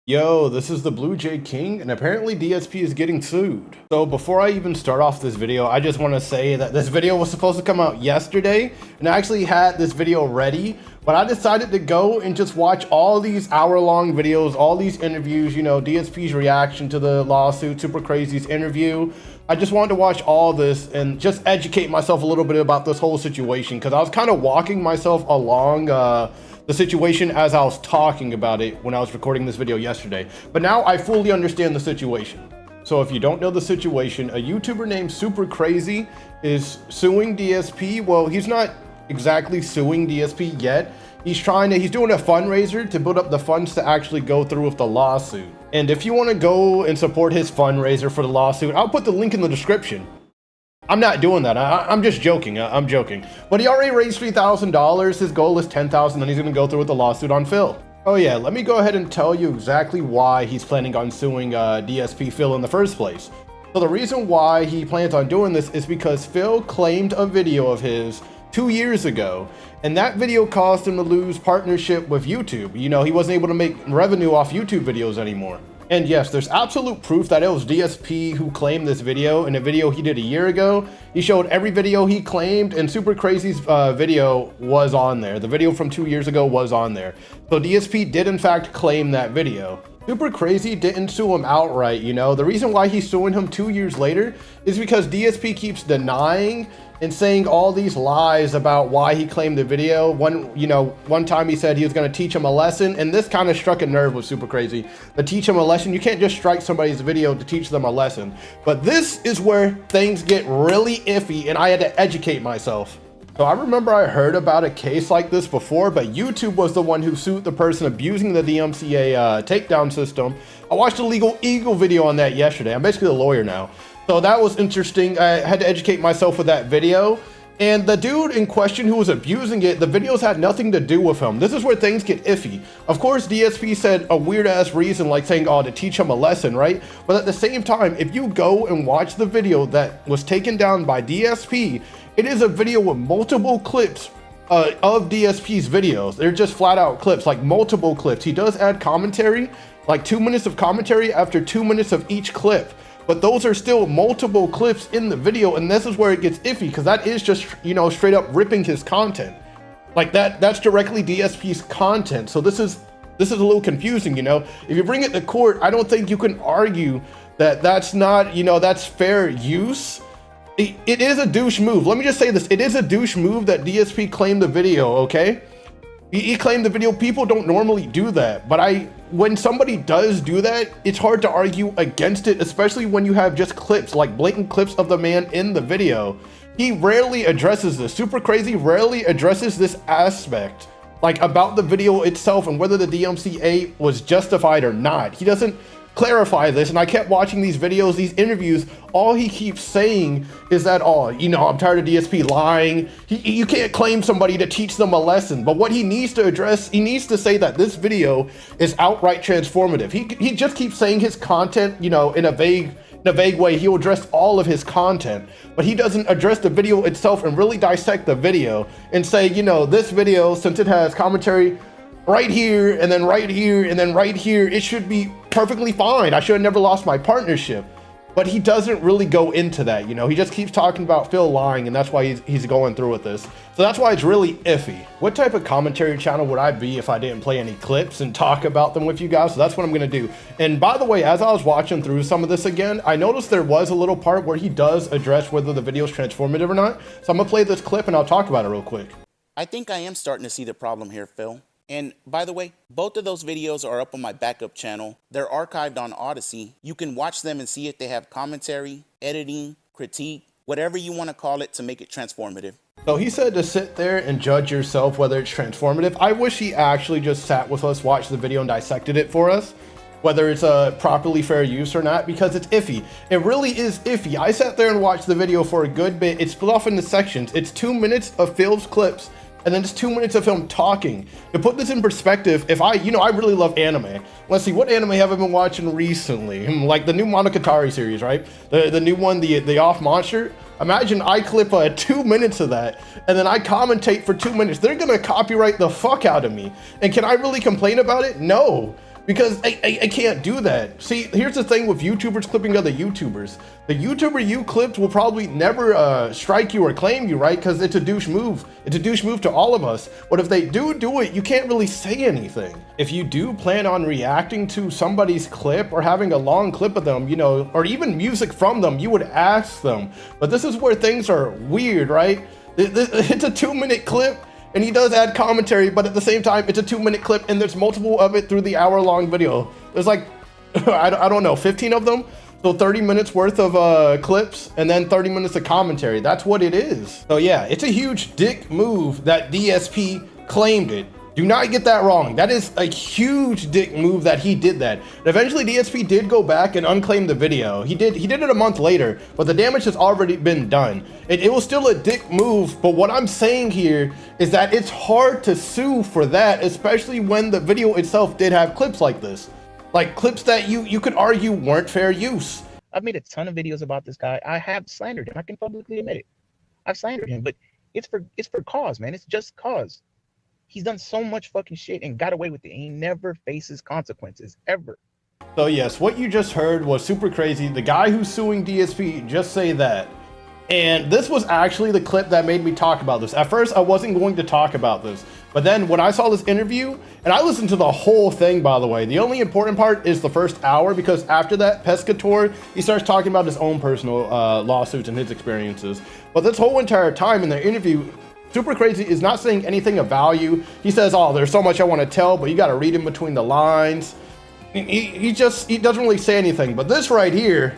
Yo, this is the Blue Jay King, and apparently DSP is getting sued. So before I even start off this video, I just want to say that this video was supposed to come out yesterday, and I actually had this video ready, but I decided to go and just watch all these hour-long videos, all these interviews, you know, DSP's reaction to the lawsuit, Super Crazy's interview. I just wanted to watch all this and just educate myself a little bit about this whole situation, because I was kind of walking myself along the situation as I was talking about it when I was recording this video yesterday. But now I fully understand the situation. So if you don't know the situation, a YouTuber named Super Crazy is suing DSP. Well, he's not exactly suing DSP yet. He's doing a fundraiser to build up the funds to actually go through with the lawsuit. And if you want to go and support his fundraiser for the lawsuit, I'll put the link in the description. I'm not doing that. I'm just joking. I'm joking. But he already raised $3,000. His goal is $10,000. Then he's going to go through with the lawsuit on Phil. Oh yeah, let me go ahead and tell you exactly why he's planning on suing DSP Phil in the first place. So the reason why he plans on doing this is because Phil claimed a video of his 2 years ago, and that video caused him to lose partnership with YouTube. You know, he wasn't able to make revenue off YouTube videos anymore. And yes, there's absolute proof that it was DSP who claimed this video in a video he did a year ago. He showed every video he claimed, and Super Crazy's video was on there. The video from 2 years ago was on there. So DSP did in fact claim that video. Super Crazy didn't sue him outright, you know. The reason why he's suing him 2 years later is because DSP keeps denying and saying all these lies about why he claimed the video. One time he said he was going to teach him a lesson, and this kind of struck a nerve with Super Crazy. To teach him a lesson, you can't just strike somebody's video to teach them a lesson. But this is where things get really iffy, and I had to educate myself. So I remember I heard about a case like this before, but YouTube was the one who sued the person abusing the DMCA takedown system. I watched a Legal Eagle video on that yesterday. I'm basically a lawyer now. So that was interesting. I had to educate myself with that video. And the dude in question who was abusing it, the videos had nothing to do with him. This is where things get iffy. Of course, DSP said a weird ass reason like saying, oh, to teach him a lesson, right? But at the same time, if you go and watch the video that was taken down by DSP, it is a video with multiple clips of DSP's videos. They're just flat out clips, like multiple clips. He does add commentary, like 2 minutes of commentary after 2 minutes of each clip. But those are still multiple clips in the video, and this is where it gets iffy, because that is just, you know, straight up ripping his content. Like that's directly DSP's content. So this is a little confusing, you know. If you bring it to court, I don't think you can argue that that's not, you know, that's fair use. It is a douche move. Let me just say this. It is a douche move that DSP claimed the video, okay? He claimed the video. People don't normally do that, but when somebody does do that, it's hard to argue against it, especially when you have just clips, like blatant clips of the man in the video. He rarely addresses this. Super Crazy rarely addresses this aspect, like about the video itself and whether the DMCA was justified or not. He doesn't clarify this, and I kept watching these videos, these interviews. All he keeps saying is that, oh, you know, I'm tired of DSP lying. You can't claim somebody to teach them a lesson. But what he needs to address, he needs to say that this video is outright transformative. He just keeps saying his content, you know, in a vague way. He'll address all of his content, but he doesn't address the video itself and really dissect the video and say, you know, this video, since it has commentary right here and then right here and then right here, it should be perfectly fine. I should have never lost my partnership. But he doesn't really go into that, you know. He just keeps talking about Phil lying, and that's why he's going through with this. So that's why it's really iffy. What type of commentary channel would I be if I didn't play any clips and talk about them with you guys? So that's what I'm gonna do. And by the way, as I was watching through some of this again, I noticed there was a little part where he does address whether the video is transformative or not. So I'm gonna play this clip and I'll talk about it real quick. I think I am starting to see the problem here, Phil. And by the way, both of those videos are up on my backup channel. They're archived on Odyssey. You can watch them and see if they have commentary, editing, critique, whatever you want to call it to make it transformative. So he said to sit there and judge yourself whether it's transformative. I wish he actually just sat with us, watched the video and dissected it for us, whether it's a properly fair use or not, because it's iffy. It really is iffy. I sat there and watched the video for a good bit. It's split off into sections. It's 2 minutes of Phil's clips, and then it's 2 minutes of him talking. To put this in perspective, I really love anime. Let's see, what anime have I been watching recently? Like the new Monogatari series, right? The new one, the Off Monster. Imagine I clip 2 minutes of that, and then I commentate for 2 minutes. They're gonna copyright the fuck out of me. And can I really complain about it? No. because I can't do that. See, here's the thing with YouTubers clipping other YouTubers. The YouTuber you clipped will probably never strike you or claim you, right? Because it's a douche move. It's a douche move to all of us. But if they do it, you can't really say anything. If you do plan on reacting to somebody's clip or having a long clip of them, you know, or even music from them, you would ask them. But this is where things are weird, right? It's a 2-minute clip. And he does add commentary, but at the same time, it's a 2-minute clip, and there's multiple of it through the hour-long video. There's like, I don't know, 15 of them? So 30 minutes worth of clips, and then 30 minutes of commentary. That's what it is. So yeah, it's a huge dick move that DSP claimed it. Do not get that wrong. That is a huge dick move that he did that. And eventually DSP did go back and unclaim the video. He did it a month later, but the damage has already been done. It was still a dick move, but what I'm saying here is that it's hard to sue for that, especially when the video itself did have clips like this. Like clips that you could argue weren't fair use. I've made a ton of videos about this guy. I have slandered him. I can publicly admit it. I've slandered him, but it's for cause, man. It's just cause. He's done so much fucking shit and got away with it. He never faces consequences, ever. So yes, what you just heard was super crazy. The guy who's suing DSP just say that. And this was actually the clip that made me talk about this. At first, I wasn't going to talk about this. But then when I saw this interview, and I listened to the whole thing, by the way, the only important part is the first hour, because after that, Pescator, he starts talking about his own personal lawsuits and his experiences. But this whole entire time in the interview, Super Crazy is not saying anything of value. He says, oh, there's so much I want to tell, but you got to read in between the lines. He doesn't really say anything. But this right here,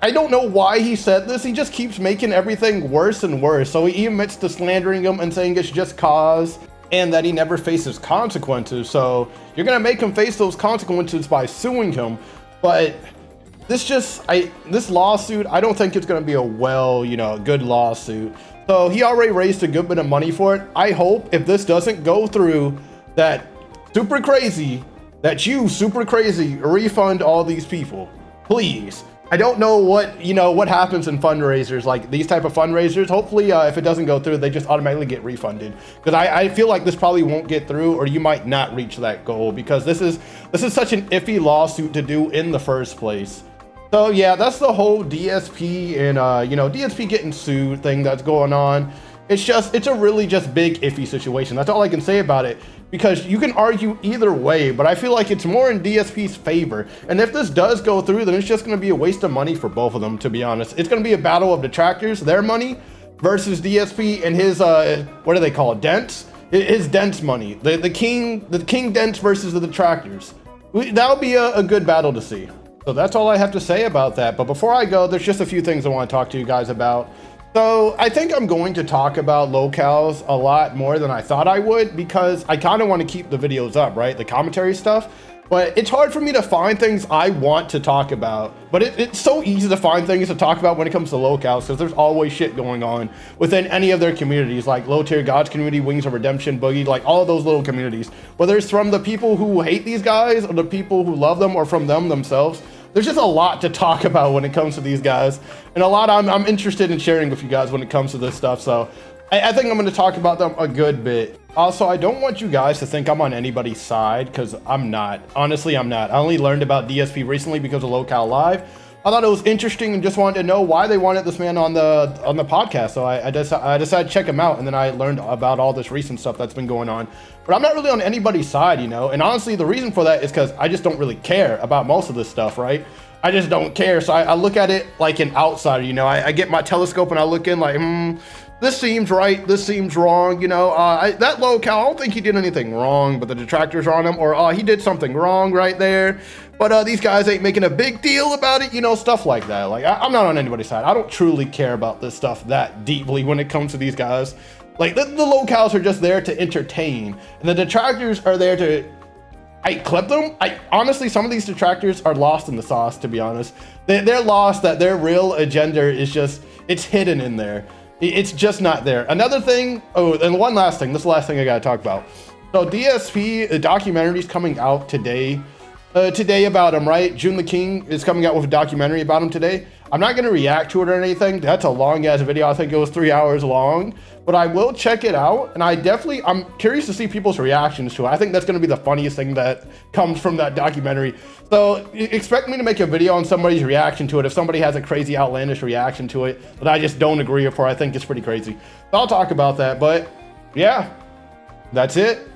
I don't know why he said this. He just keeps making everything worse and worse. So he admits to slandering him and saying it's just cause and that he never faces consequences. So you're going to make him face those consequences by suing him. But this lawsuit, I don't think it's going to be a good lawsuit. So he already raised a good bit of money for it. I hope if this doesn't go through, that Super Crazy refund all these people, please. I don't know what happens in fundraisers, like these type of fundraisers. Hopefully, if it doesn't go through, they just automatically get refunded. Because I feel like this probably won't get through, or you might not reach that goal, because this is such an iffy lawsuit to do in the first place. So yeah, that's the whole DSP and DSP getting sued thing that's going on. It's a really just big iffy situation. That's all I can say about it, because you can argue either way, but I feel like it's more in DSP's favor. And if this does go through, then it's just going to be a waste of money for both of them, to be honest. It's going to be a battle of detractors, their money, versus DSP and his what do they call it, dents? His dents money. The king dents versus the detractors. That'll be a good battle to see. So that's all I have to say about that. But before I go, there's just a few things I want to talk to you guys about. So I think I'm going to talk about locales a lot more than I thought I would, because I kind of want to keep the videos up, right? The commentary stuff. But it's hard for me to find things I want to talk about. But it's so easy to find things to talk about when it comes to locales, because there's always shit going on within any of their communities, like Low Tier Gods community, Wings of Redemption, Boogie, like all of those little communities. Whether it's from the people who hate these guys, or the people who love them, or from them themselves. There's just a lot to talk about when it comes to these guys, and a lot I'm interested in sharing with you guys when it comes to this stuff. So I think I'm going to talk about them a good bit. Also, I don't want you guys to think I'm on anybody's side, because I'm not. Honestly, I'm not. I only learned about DSP recently because of Locale Live. I thought it was interesting and just wanted to know why they wanted this man on the podcast. So I decided to check him out, and then I learned about all this recent stuff that's been going on. But I'm not really on anybody's side, and honestly, the reason for that is because I just don't really care about most of this stuff, right? I just don't care. So I look at it like an outsider, I get my telescope and I look in like, this seems right, this seems wrong, that locale, I don't think he did anything wrong, but the detractors are on him, or he did something wrong right there, but these guys ain't making a big deal about it, stuff like that. Like, I'm not on anybody's side. I don't truly care about this stuff that deeply when it comes to these guys. Like, the locales are just there to entertain, and the detractors are there to clip them. Honestly, some of these detractors are lost in the sauce, to be honest. They're lost, that their real agenda is just, it's hidden in there. It's just not there. Another thing, and one last thing, this is the last thing I gotta talk about. So DSP, the documentary's coming out today. today about him, right? June the King is coming out with a documentary about him today. I'm not going to react to it or anything. That's a long ass video. I think it was 3 hours long, but I will check it out. And I'm curious to see people's reactions to it. I think that's going to be the funniest thing that comes from that documentary. So expect me to make a video on somebody's reaction to it. If somebody has a crazy outlandish reaction to it that I just don't agree with, or I think it's pretty crazy, so I'll talk about that. But yeah, that's it.